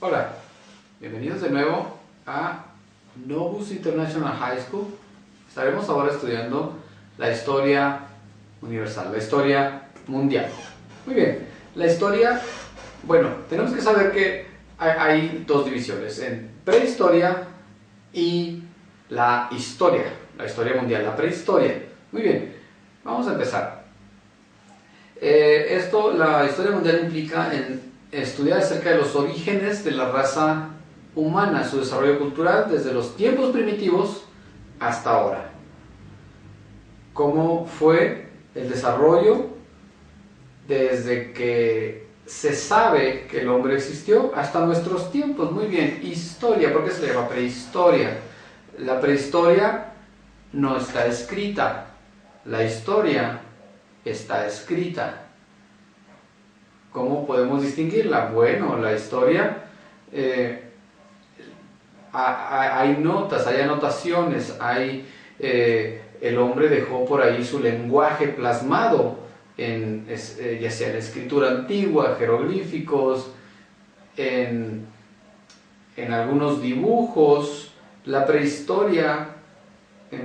Hola, bienvenidos de nuevo a Novus International High School. Estaremos ahora estudiando la historia universal, la historia mundial. Muy bien, la historia, bueno, tenemos que saber que hay dos divisiones, en prehistoria y la historia mundial, la prehistoria. Muy bien, vamos a empezar. La historia mundial implica estudiar acerca de los orígenes de la raza humana, su desarrollo cultural desde los tiempos primitivos hasta ahora. Cómo fue el desarrollo desde que se sabe que el hombre existió hasta nuestros tiempos. Muy bien, historia, ¿por qué se le llama prehistoria? La prehistoria no está escrita, la historia está escrita. ¿Cómo podemos distinguirla? Bueno, la historia, hay notas, hay anotaciones, el hombre dejó por ahí su lenguaje plasmado, ya sea en la escritura antigua, jeroglíficos, en algunos dibujos. La prehistoria,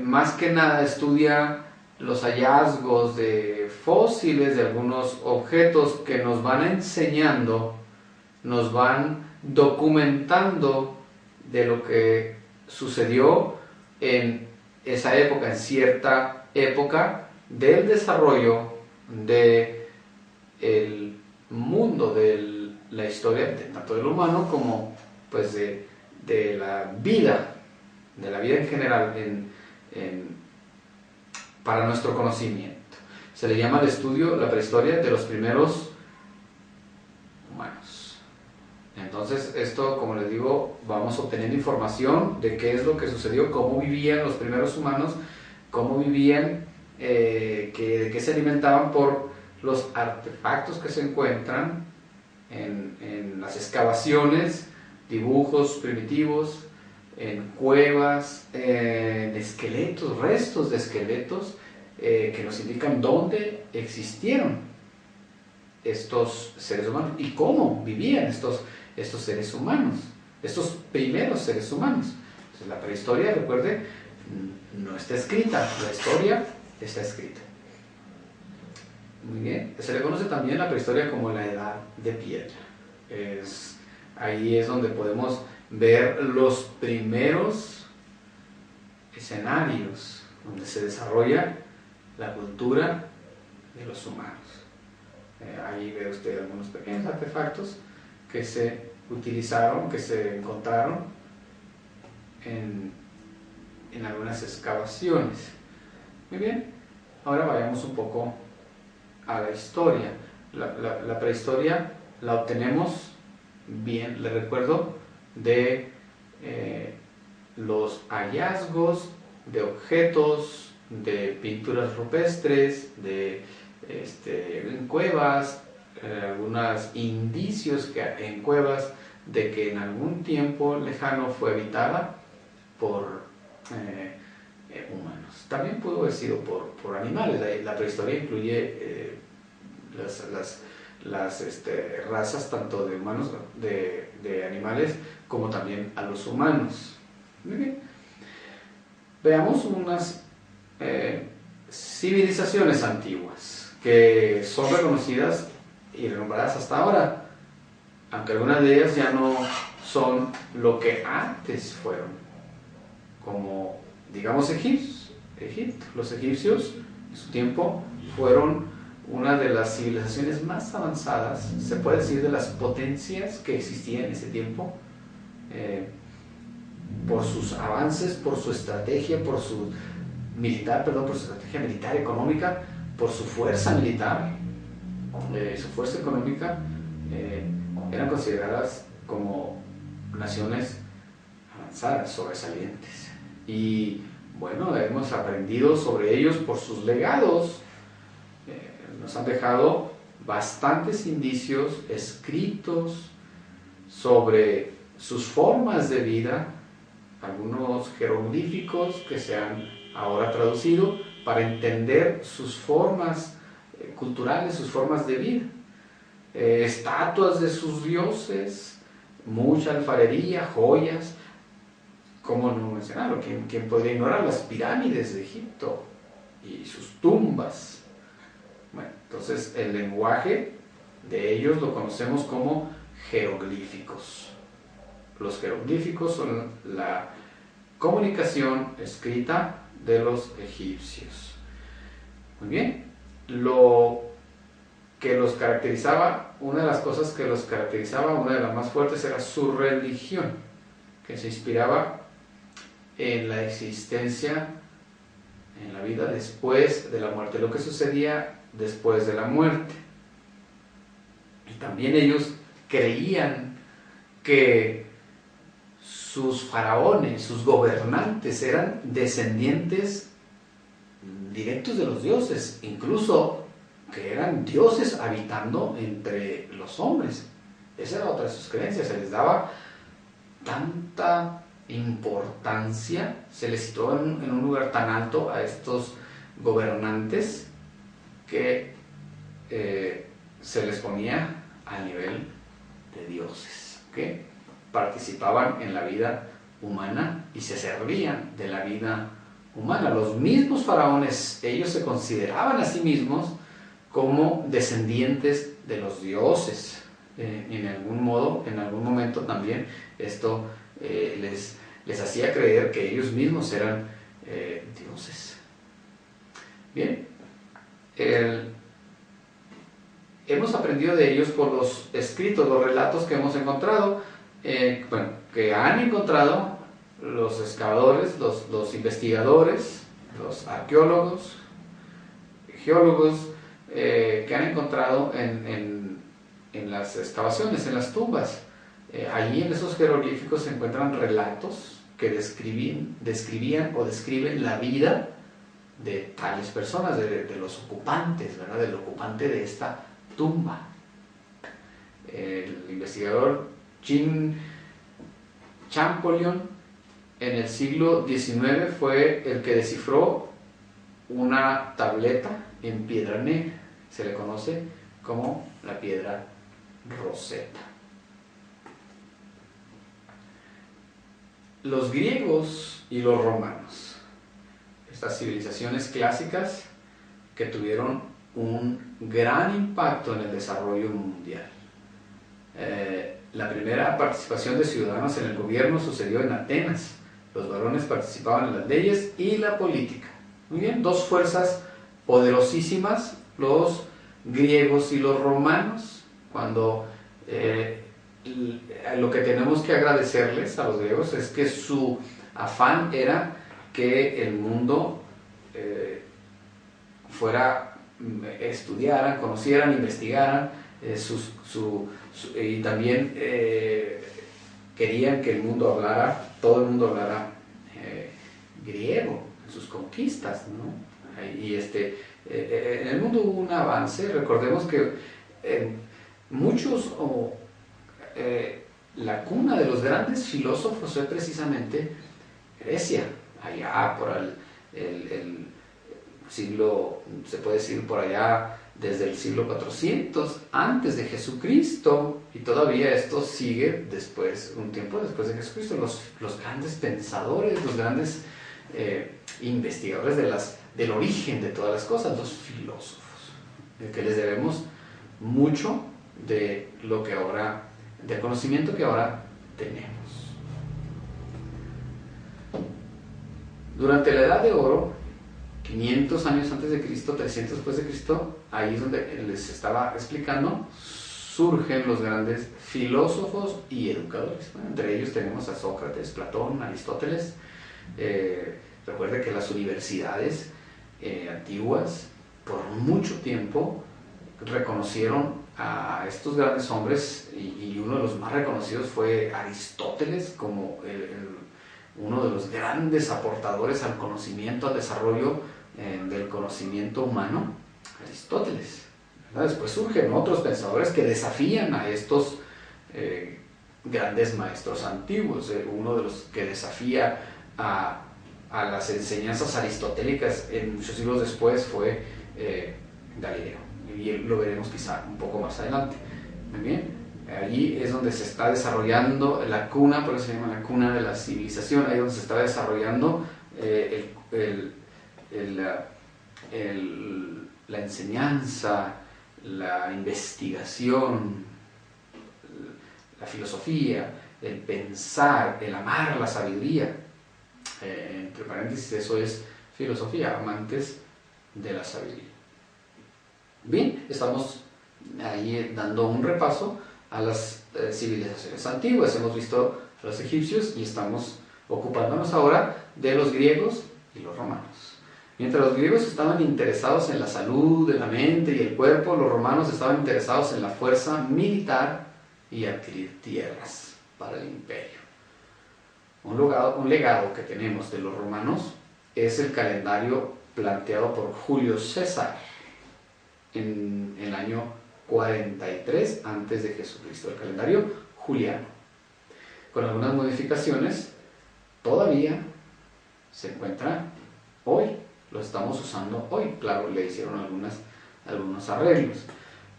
más que nada, estudia los hallazgos de fósiles de algunos objetos que nos van enseñando, nos van documentando de lo que sucedió en esa época, en cierta época del desarrollo del mundo, de la historia, tanto del humano como pues de la vida en general para nuestro conocimiento. Se le llama al estudio, la prehistoria, de los primeros humanos. Entonces, esto, como les digo, vamos obteniendo información de qué es lo que sucedió, cómo vivían los primeros humanos, cómo vivían, de qué se alimentaban por los artefactos que se encuentran en las excavaciones, dibujos primitivos, en cuevas, en esqueletos, restos de esqueletos que nos indican dónde existieron estos seres humanos y cómo vivían estos seres humanos, estos primeros seres humanos. Entonces, la prehistoria, recuerde, no está escrita, la historia está escrita. Muy bien, se le conoce también la prehistoria como la edad de piedra. Ahí es donde podemos ver los primeros escenarios donde se desarrolla la cultura de los humanos. Ahí ve usted algunos pequeños artefactos que se utilizaron, que se encontraron en algunas excavaciones. Muy bien, ahora vayamos un poco a la historia. La prehistoria la obtenemos, bien, le recuerdo, de los hallazgos de objetos, de pinturas rupestres, en cuevas, algunos indicios en cuevas de que en algún tiempo lejano fue habitada por humanos. También pudo haber sido por animales. La prehistoria incluye las razas tanto de humanos, de animales, como también a los humanos. Muy bien. Veamos unas civilizaciones antiguas que son reconocidas y renombradas hasta ahora, aunque algunas de ellas ya no son lo que antes fueron, como digamos Egipto. Los egipcios en su tiempo fueron una de las civilizaciones más avanzadas, se puede decir, de las potencias que existían en ese tiempo, por sus avances, por su estrategia, por su estrategia militar, económica, por su fuerza militar, su fuerza económica. Eran consideradas como naciones avanzadas, sobresalientes. Y bueno, hemos aprendido sobre ellos por sus legados. Nos han dejado bastantes indicios escritos sobre sus formas de vida, algunos jeroglíficos que se han ahora traducido para entender sus formas culturales, sus formas de vida, estatuas de sus dioses, mucha alfarería, joyas. ¿Cómo no mencionarlo? ¿Quién podría ignorar las pirámides de Egipto y sus tumbas? Bueno, entonces el lenguaje de ellos lo conocemos como jeroglíficos. Los jeroglíficos son la comunicación escrita de los egipcios. Muy bien, lo que los caracterizaba, una de las cosas que los caracterizaba, una de las más fuertes, era su religión, que se inspiraba en la existencia, en la vida después de la muerte, lo que sucedía después de la muerte. Y también ellos creían que sus faraones, sus gobernantes, eran descendientes directos de los dioses, incluso que eran dioses habitando entre los hombres. Esa era otra de sus creencias. Se les daba tanta importancia, se les situó en un lugar tan alto a estos gobernantes que se les ponía a nivel de dioses, ¿okay? Participaban en la vida humana y se servían de la vida humana. Los mismos faraones, ellos se consideraban a sí mismos como descendientes de los dioses. En algún modo, en algún momento también esto les hacía creer que ellos mismos eran dioses. Bien, hemos aprendido de ellos por los escritos, los relatos que hemos encontrado, que han encontrado los excavadores, los investigadores, los arqueólogos, geólogos, que han encontrado en las excavaciones, en las tumbas. Allí en esos jeroglíficos se encuentran relatos que describían o describen la vida de tales personas, de los ocupantes, ¿verdad? Del ocupante de esta tumba. El investigador Jean Champollion en el siglo XIX fue el que descifró una tableta en piedra negra. Se le conoce como la piedra Rosetta. Los griegos y los romanos, estas civilizaciones clásicas que tuvieron un gran impacto en el desarrollo mundial. La primera participación de ciudadanos en el gobierno sucedió en Atenas. Los varones participaban en las leyes y la política. Muy bien, dos fuerzas poderosísimas, los griegos y los romanos. Cuando lo que tenemos que agradecerles a los griegos es que su afán era que el mundo estudiaran, conocieran, investigaran, y también querían que el mundo hablara, todo el mundo hablara griego en sus conquistas, ¿no? Y en el mundo hubo un avance. Recordemos que la cuna de los grandes filósofos fue precisamente Grecia, allá por el siglo, se puede decir por allá desde el siglo 400 antes de Jesucristo, y todavía esto sigue después, un tiempo después de Jesucristo. Los grandes pensadores, los grandes investigadores del origen de todas las cosas, los filósofos, que les debemos mucho de lo que ahora, del conocimiento que ahora tenemos. Durante la Edad de Oro, 500 años antes de Cristo, 300 después de Cristo, ahí es donde les estaba explicando, surgen los grandes filósofos y educadores. Bueno, entre ellos tenemos a Sócrates, Platón, Aristóteles. Recuerde que las universidades antiguas por mucho tiempo reconocieron a estos grandes hombres, y uno de los más reconocidos fue Aristóteles como uno de los grandes aportadores al conocimiento, al desarrollo del conocimiento humano, Aristóteles, ¿verdad? Después surgen otros pensadores que desafían a estos grandes maestros antiguos. Uno de los que desafía a las enseñanzas aristotélicas en muchos siglos después fue Galileo, y lo veremos quizá un poco más adelante. Muy bien. Allí es donde se está desarrollando la cuna, por eso se llama la cuna de la civilización, ahí es donde se está desarrollando la enseñanza, la investigación, la filosofía, el pensar, el amar la sabiduría. Entre paréntesis, eso es filosofía, amantes de la sabiduría. Bien, estamos ahí dando un repaso a las civilizaciones antiguas. Hemos visto a los egipcios y estamos ocupándonos ahora de los griegos y los romanos. Mientras los griegos estaban interesados en la salud de la mente y el cuerpo, los romanos estaban interesados en la fuerza militar y adquirir tierras para el imperio. Un legado que tenemos de los romanos es el calendario planteado por Julio César en el año 43 antes de Jesucristo, el calendario juliano. Con algunas modificaciones, todavía se encuentra hoy, lo estamos usando hoy. Claro, le hicieron algunos arreglos.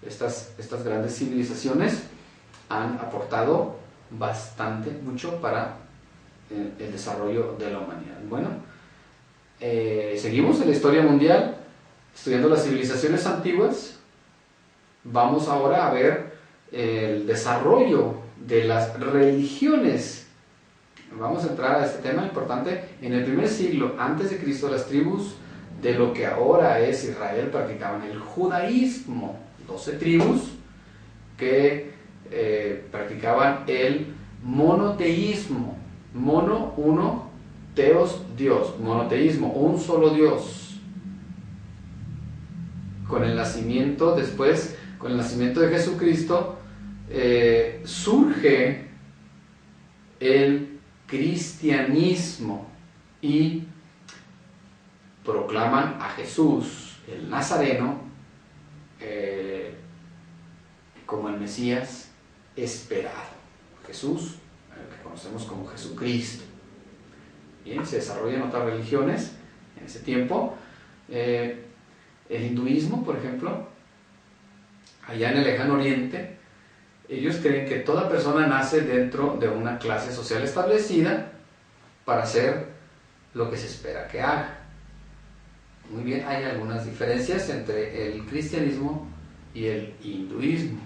Estas grandes civilizaciones han aportado mucho para el desarrollo de la humanidad. Bueno, seguimos en la historia mundial estudiando las civilizaciones antiguas. Vamos ahora a ver el desarrollo de las religiones. Vamos a entrar a este tema importante. En el primer siglo antes de Cristo, las tribus de lo que ahora es Israel practicaban el judaísmo. 12 tribus que practicaban el monoteísmo. Mono, uno, teos, Dios. Monoteísmo, un solo Dios. Con el nacimiento de Jesucristo, surge el cristianismo y proclaman a Jesús, el Nazareno, como el Mesías esperado. Jesús, el que conocemos como Jesucristo. Bien, se desarrollan otras religiones en ese tiempo. El hinduismo, por ejemplo, allá en el lejano oriente, ellos creen que toda persona nace dentro de una clase social establecida para hacer lo que se espera que haga. Muy bien, hay algunas diferencias entre el cristianismo y el hinduismo.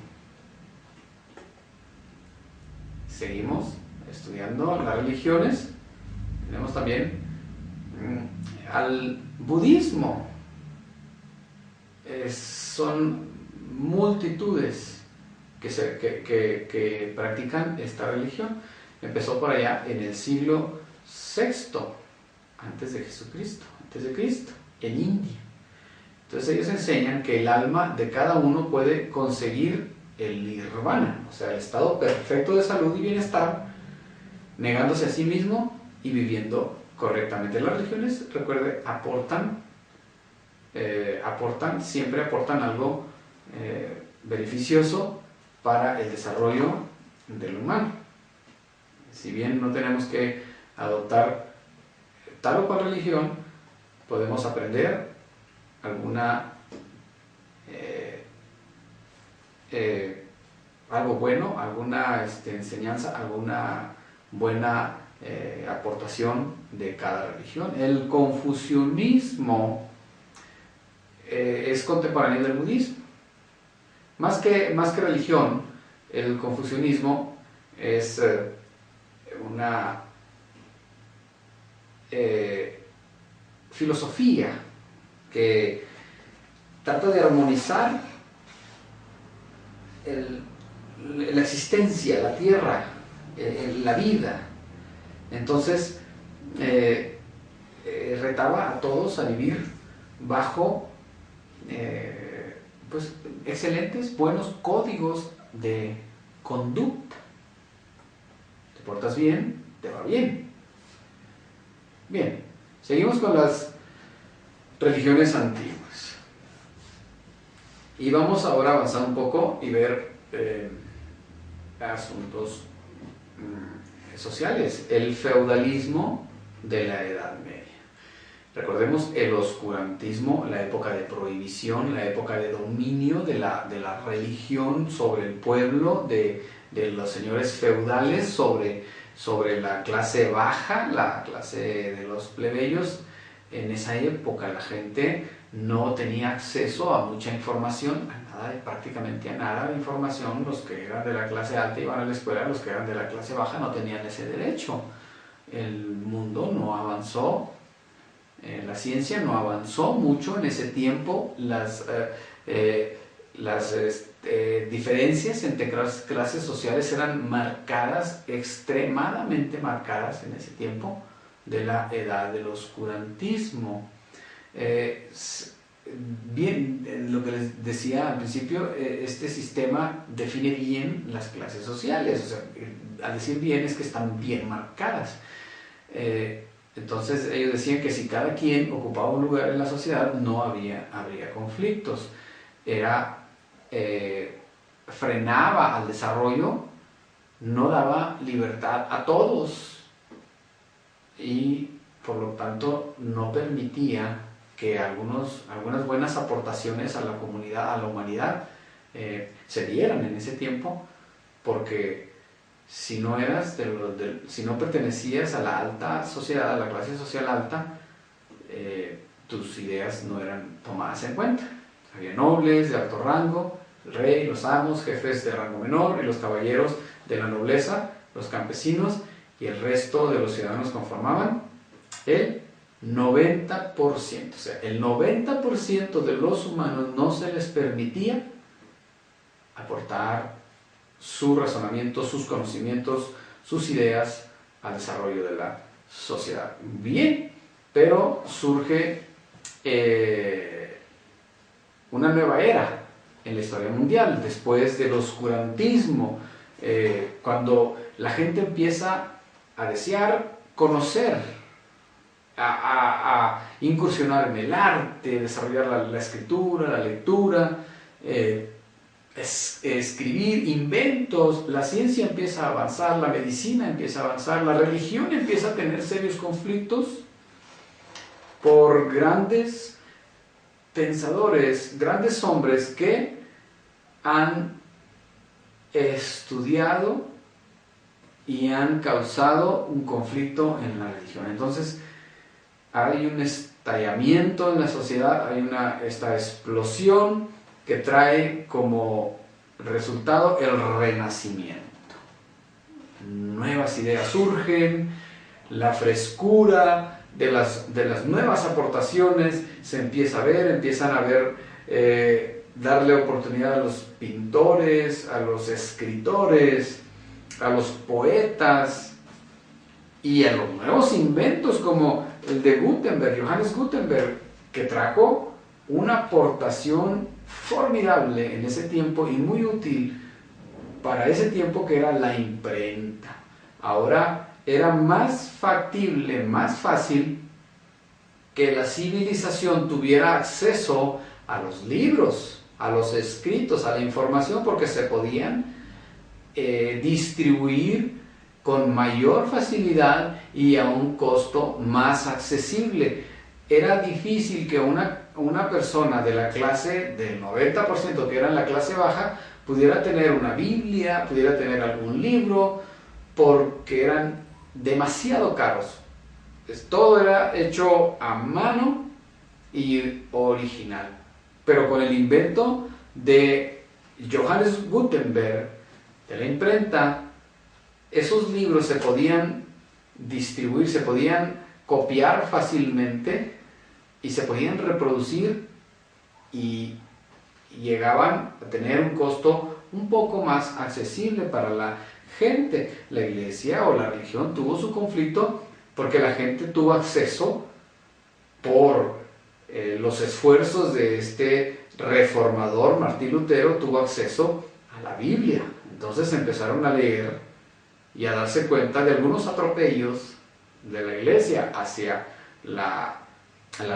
Seguimos estudiando las religiones. Tenemos también al budismo. Son multitudes que practican esta religión. Empezó por allá en el siglo VI antes de Jesucristo, antes de Cristo, en India. Entonces ellos enseñan que el alma de cada uno puede conseguir el nirvana, o sea, el estado perfecto de salud y bienestar, negándose a sí mismo y viviendo correctamente. Las religiones, recuerde, siempre aportan algo beneficioso para el desarrollo del humano. Si bien no tenemos que adoptar tal o cual religión, podemos aprender algo bueno, alguna enseñanza, alguna buena aportación de cada religión. El confucianismo es contemporáneo del budismo. Más que religión, el confucianismo es una filosofía que trata de armonizar la existencia, la tierra, la vida. Entonces retaba a todos a vivir bajo excelentes, buenos códigos de conducta. Te portas bien, te va bien. Bien, seguimos con las religiones antiguas. Y vamos ahora a avanzar un poco y ver asuntos sociales. El feudalismo de la Edad Media. Recordemos el oscurantismo, la época de prohibición, la época de dominio de la religión sobre el pueblo, de de los señores feudales sobre la clase baja, la clase de los plebeyos. En esa época la gente no tenía acceso a mucha información, prácticamente a nada de información. Los que eran de la clase alta iban a la escuela, los que eran de la clase baja no tenían ese derecho. El mundo no avanzó, la ciencia no avanzó mucho en ese tiempo. Las diferencias entre clases sociales eran marcadas, extremadamente marcadas en ese tiempo de la edad del oscurantismo. Bien, lo que les decía al principio, este sistema define bien las clases sociales. O sea, al decir bien es que están bien marcadas. Entonces ellos decían que si cada quien ocupaba un lugar en la sociedad no habría conflictos. Frenaba al desarrollo, no daba libertad a todos y por lo tanto no permitía que algunas buenas aportaciones a la comunidad, a la humanidad, se dieran en ese tiempo, porque si no pertenecías a la alta sociedad, a la clase social alta, tus ideas no eran tomadas en cuenta. Había nobles de alto rango, el rey, los amos, jefes de rango menor, y los caballeros de la nobleza, los campesinos, y el resto de los ciudadanos conformaban el 90%. O sea, el 90% de los humanos no se les permitía aportar su razonamiento, sus conocimientos, sus ideas al desarrollo de la sociedad. Bien, pero surge una nueva era en la historia mundial, después del oscurantismo, cuando la gente empieza a desear conocer, a incursionar en el arte, desarrollar la escritura, la lectura, escribir inventos. La ciencia empieza a avanzar, la medicina empieza a avanzar, la religión empieza a tener serios conflictos por grandes pensadores, grandes hombres que han estudiado y han causado un conflicto en la religión. Entonces hay un estallamiento en la sociedad, hay esta explosión que trae como resultado el renacimiento. Nuevas ideas surgen, la frescura de las nuevas aportaciones se empieza a ver, empiezan a ver, darle oportunidad a los pintores, a los escritores, a los poetas y a los nuevos inventos como el de Gutenberg, Johannes Gutenberg, que trajo una aportación formidable en ese tiempo y muy útil para ese tiempo, que era la imprenta. Ahora era más factible, más fácil que la civilización tuviera acceso a los libros, a los escritos, a la información, porque se podían distribuir con mayor facilidad y a un costo más accesible. Era difícil que una persona de la clase del 90%, que era la clase baja, pudiera tener una Biblia, pudiera tener algún libro, porque eran demasiado caros. Todo era hecho a mano y original. Pero con el invento de Johannes Gutenberg, de la imprenta, esos libros se podían distribuir, se podían copiar fácilmente y se podían reproducir y llegaban a tener un costo un poco más accesible para la gente. La iglesia o la religión tuvo su conflicto porque la gente tuvo acceso por los esfuerzos de este reformador Martín Lutero, tuvo acceso a la Biblia. Entonces empezaron a leer y a darse cuenta de algunos atropellos de la iglesia hacia la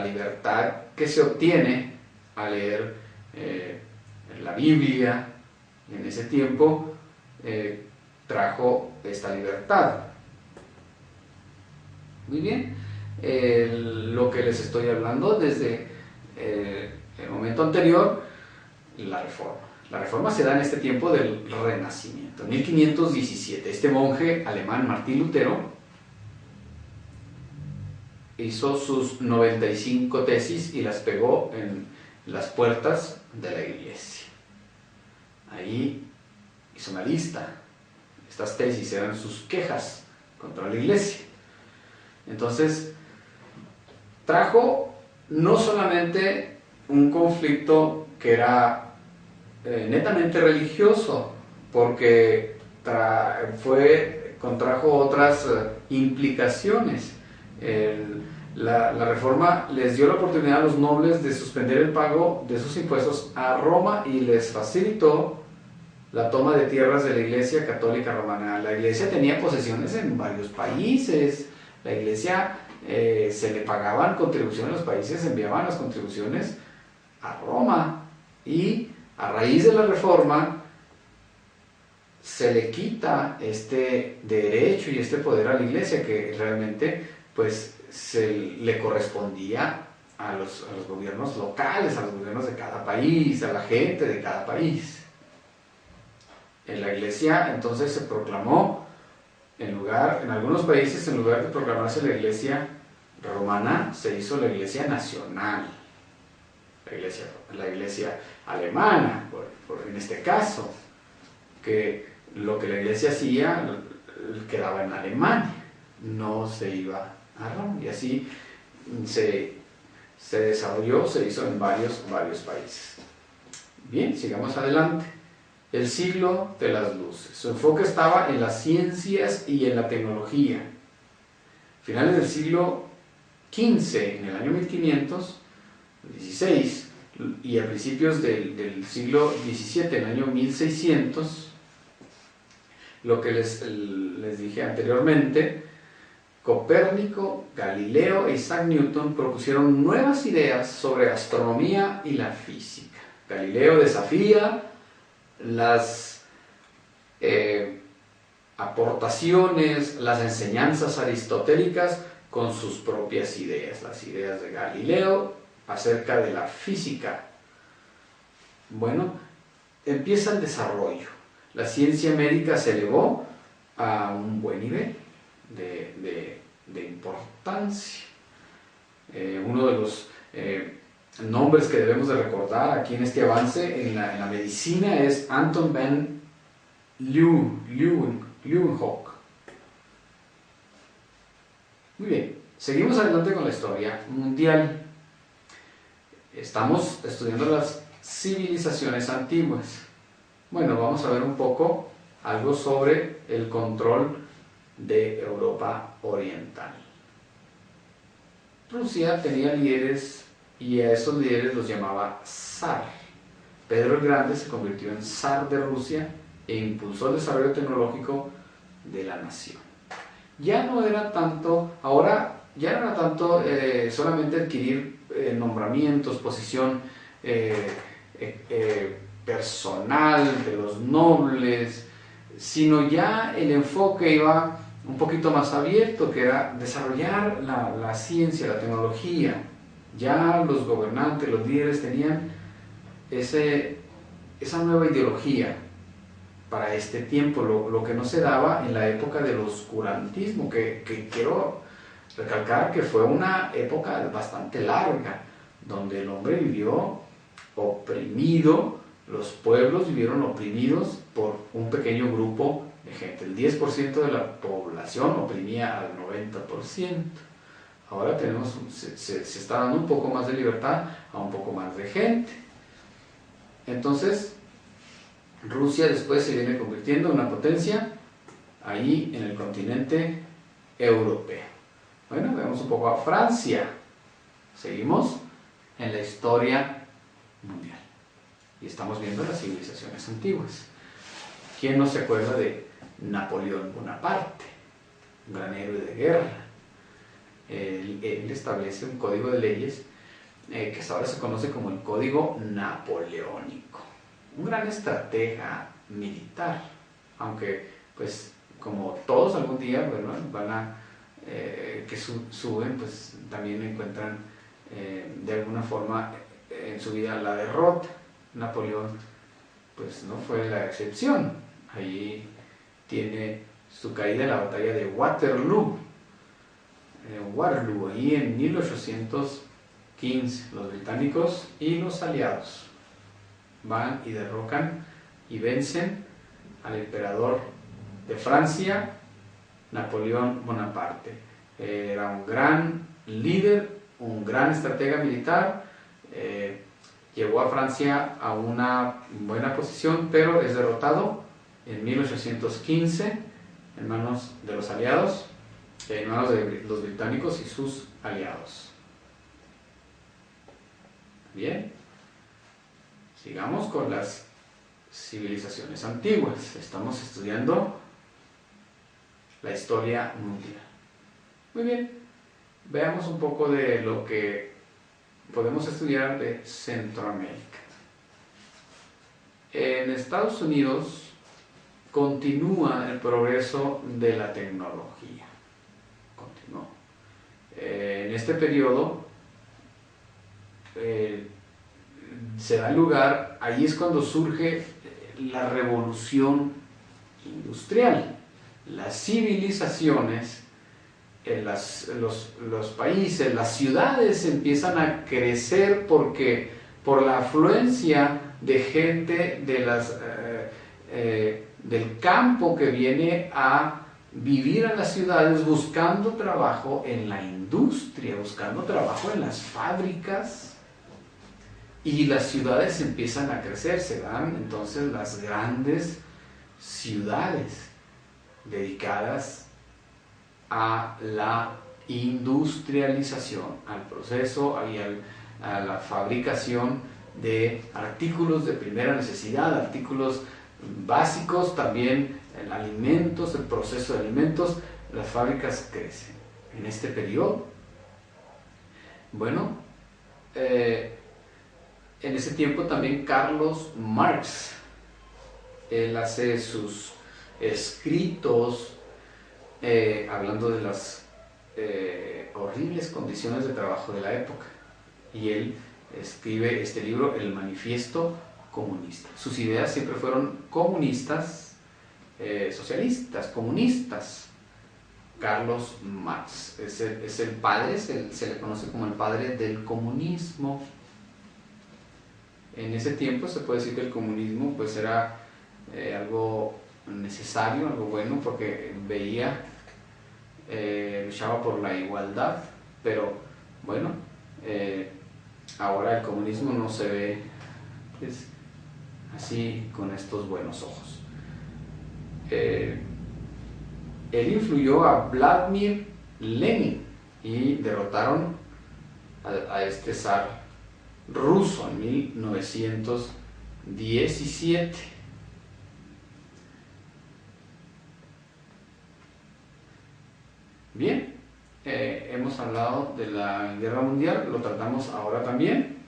libertad que se obtiene al leer la Biblia. En ese tiempo trajo esta libertad. Muy bien, lo que les estoy hablando desde el momento anterior, la reforma. La reforma se da en este tiempo del Renacimiento, en 1517. Este monje alemán, Martín Lutero, hizo sus 95 tesis y las pegó en las puertas de la iglesia. Ahí hizo una lista. Estas tesis eran sus quejas contra la iglesia. Entonces, trajo no solamente un conflicto que era netamente religioso, porque contrajo otras implicaciones. La reforma les dio la oportunidad a los nobles de suspender el pago de sus impuestos a Roma y les facilitó la toma de tierras de la Iglesia Católica Romana. La Iglesia tenía posesiones en varios países. La Iglesia se le pagaban contribuciones, los países enviaban las contribuciones a Roma, y a raíz de la reforma se le quita este derecho y este poder a la Iglesia, que realmente pues le correspondía a los gobiernos locales, a los gobiernos de cada país, a la gente de cada país. En la Iglesia entonces se proclamó, en algunos países, en lugar de proclamarse la Iglesia romana, se hizo la Iglesia nacional, la iglesia alemana, en este caso, que lo que la iglesia hacía quedaba en Alemania, no se iba a Roma, y así se desarrolló, se hizo en varios países. Bien, sigamos adelante. El siglo de las luces. Su enfoque estaba en las ciencias y en la tecnología. Finales del siglo XV, en el año 1516, y a principios del siglo XVII, en el año 1600, lo que les dije anteriormente, Copérnico, Galileo e Isaac Newton propusieron nuevas ideas sobre astronomía y la física. Galileo desafía las aportaciones, las enseñanzas aristotélicas con sus propias ideas, las ideas de Galileo acerca de la física. Bueno, empieza el desarrollo. La ciencia médica se elevó a un buen nivel de importancia. Uno de los nombres que debemos de recordar aquí en este avance en la medicina es Anton van Leeuwenhoek. Muy bien, seguimos adelante con la historia mundial. Estamos estudiando las civilizaciones antiguas. Bueno, vamos a ver un poco algo sobre el control de Europa Oriental. Rusia tenía líderes y a esos líderes los llamaba zar. Pedro el Grande se convirtió en zar de Rusia e impulsó el desarrollo tecnológico de la nación. Ya no era tanto solamente adquirir nombramientos, posición personal de los nobles, sino ya el enfoque iba un poquito más abierto, que era desarrollar la ciencia, la tecnología. Ya los gobernantes, los líderes tenían esa nueva ideología para este tiempo, lo que no se daba en la época del oscurantismo, que quiero recalcar que fue una época bastante larga, donde el hombre vivió oprimido, los pueblos vivieron oprimidos por un pequeño grupo de gente. El 10% de la población oprimía al 90%. Ahora se está dando un poco más de libertad a un poco más de gente. Entonces, Rusia después se viene convirtiendo en una potencia ahí en el continente europeo. Bueno, veamos un poco a Francia. Seguimos en la historia mundial y estamos viendo las civilizaciones antiguas. ¿Quién no se acuerda de Napoleón Bonaparte? Un gran héroe de guerra. Él establece un código de leyes que hasta ahora se conoce como el Código Napoleónico. Un gran estratega militar, aunque pues como todos algún día, bueno, que suben, pues también encuentran de alguna forma en su vida la derrota. Napoleón pues no fue la excepción. Ahí tiene su caída en la batalla de Waterloo, ahí en 1815. Los británicos y los aliados van y derrocan y vencen al emperador de Francia, Napoleón Bonaparte. Era un gran líder, un gran estratega militar, llevó a Francia a una buena posición, pero es derrotado en 1815 en manos de los aliados, en manos de los británicos y sus aliados. Bien, sigamos con las civilizaciones antiguas. Estamos estudiando la historia mundial. Muy bien, veamos un poco de lo que podemos estudiar de Centroamérica. En Estados Unidos continúa el progreso de la tecnología. Continuó. En este periodo se da lugar, ahí es cuando surge la revolución industrial. Las civilizaciones, los países, las ciudades empiezan a crecer porque por la afluencia de gente del campo que viene a vivir a las ciudades buscando trabajo en la industria, buscando trabajo en las fábricas, y las ciudades empiezan a crecer. Se dan entonces las grandes ciudades dedicadas a la industrialización, al proceso y a la fabricación de artículos de primera necesidad, artículos básicos, también alimentos, el proceso de alimentos. Las fábricas crecen en este periodo. Bueno, en ese tiempo también Carlos Marx, él hace sus escritos hablando de las horribles condiciones de trabajo de la época, y él escribe este libro, El Manifiesto Comunista. Sus ideas siempre fueron comunistas, socialistas, comunistas. Carlos Marx es el padre, se le conoce como el padre del comunismo. En ese tiempo se puede decir que el comunismo pues era algo necesario, algo bueno, porque luchaba por la igualdad, pero bueno, ahora el comunismo no se ve pues, así con estos buenos ojos. Él influyó a Vladimir Lenin y derrotaron a este zar ruso en 1917. Bien, hemos hablado de la Guerra Mundial, lo tratamos ahora también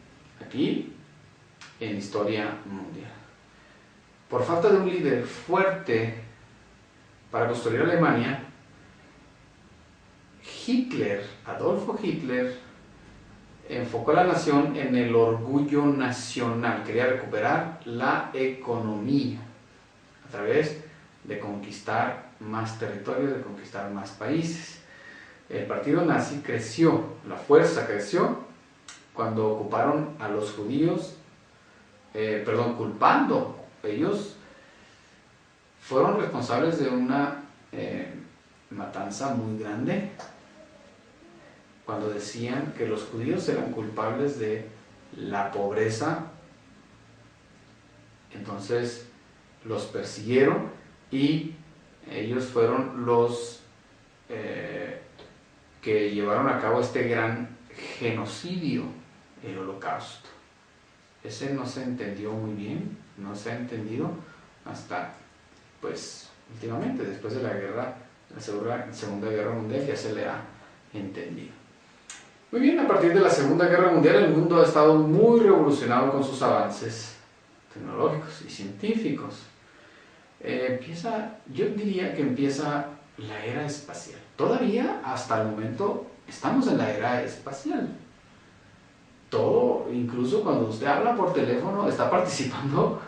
aquí en Historia Mundial. Por falta de un líder fuerte para construir Alemania, Adolfo Hitler, enfocó a la nación en el orgullo nacional. Quería recuperar la economía a través de conquistar más territorios, de conquistar más países. El partido nazi creció, la fuerza creció cuando ocuparon a los judíos, culpando. Ellos fueron responsables de una matanza muy grande cuando decían que los judíos eran culpables de la pobreza. Entonces los persiguieron y ellos fueron los que llevaron a cabo este gran genocidio, el Holocausto. Ese no se entendió muy bien, no se ha entendido hasta pues últimamente, después de la Segunda Guerra Mundial, ya se le ha entendido. Muy bien, a partir de la Segunda Guerra Mundial el mundo ha estado muy revolucionado con sus avances tecnológicos y científicos. Yo diría que empieza la era espacial. Todavía hasta el momento estamos en la era espacial. Todo, incluso cuando usted habla por teléfono, está participando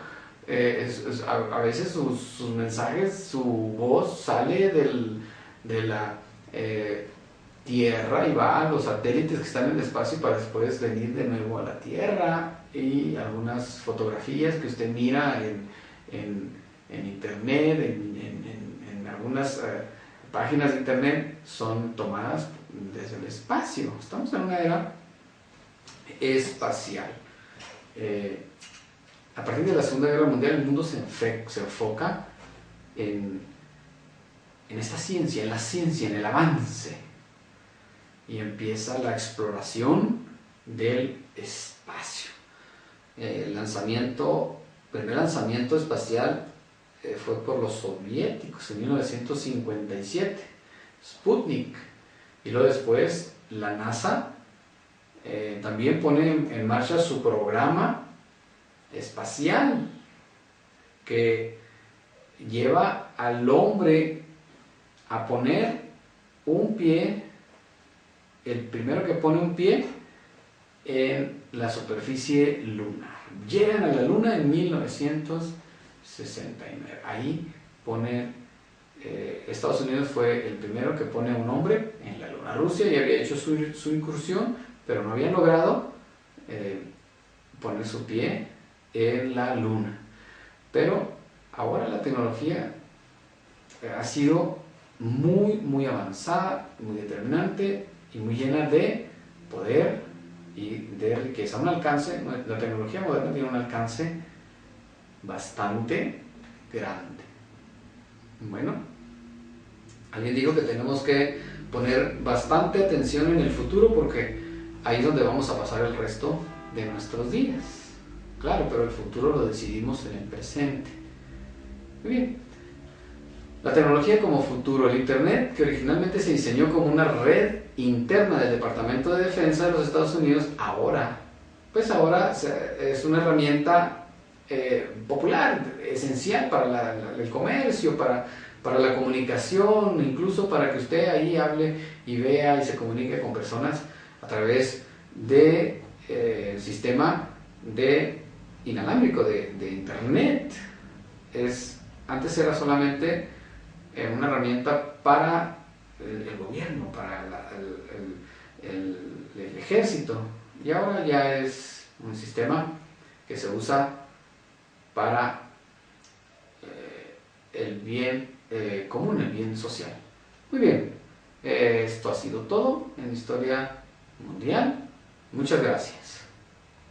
A veces sus mensajes, su voz sale de la Tierra y va a los satélites que están en el espacio para después venir de nuevo a la Tierra, y algunas fotografías que usted mira en internet, en algunas páginas de internet, son tomadas desde el espacio. Estamos en una era espacial. A partir de la Segunda Guerra Mundial el mundo se enfoca en esta ciencia, en la ciencia, en el avance, y empieza la exploración del espacio. El primer lanzamiento espacial fue por los soviéticos en 1957, Sputnik, y luego después la NASA también pone en marcha su programa espacial, que lleva al hombre a poner un pie, el primero que pone un pie en la superficie lunar. Llegan a la luna en 1969. Ahí pone, Estados Unidos fue el primero que pone a un hombre en la luna. Rusia ya había hecho su incursión, pero no habían logrado poner su pie en la luna. Pero ahora la tecnología ha sido muy avanzada, muy determinante y muy llena de poder y de riqueza. Un alcance, la tecnología moderna tiene un alcance bastante grande. Bueno, alguien dijo que tenemos que poner bastante atención en el futuro, porque ahí es donde vamos a pasar el resto de nuestros días. Claro, pero el futuro lo decidimos en el presente. Muy bien. La tecnología como futuro. El Internet, que originalmente se diseñó como una red interna del Departamento de Defensa de los Estados Unidos, ahora es una herramienta popular, esencial para el comercio, para la comunicación, incluso para que usted ahí hable y vea y se comunique con personas a través de sistema inalámbrico de Internet. Antes era solamente una herramienta para el gobierno, para el ejército, y ahora ya es un sistema que se usa para el bien común, el bien social. Muy bien, esto ha sido todo en Historia Mundial. Muchas gracias.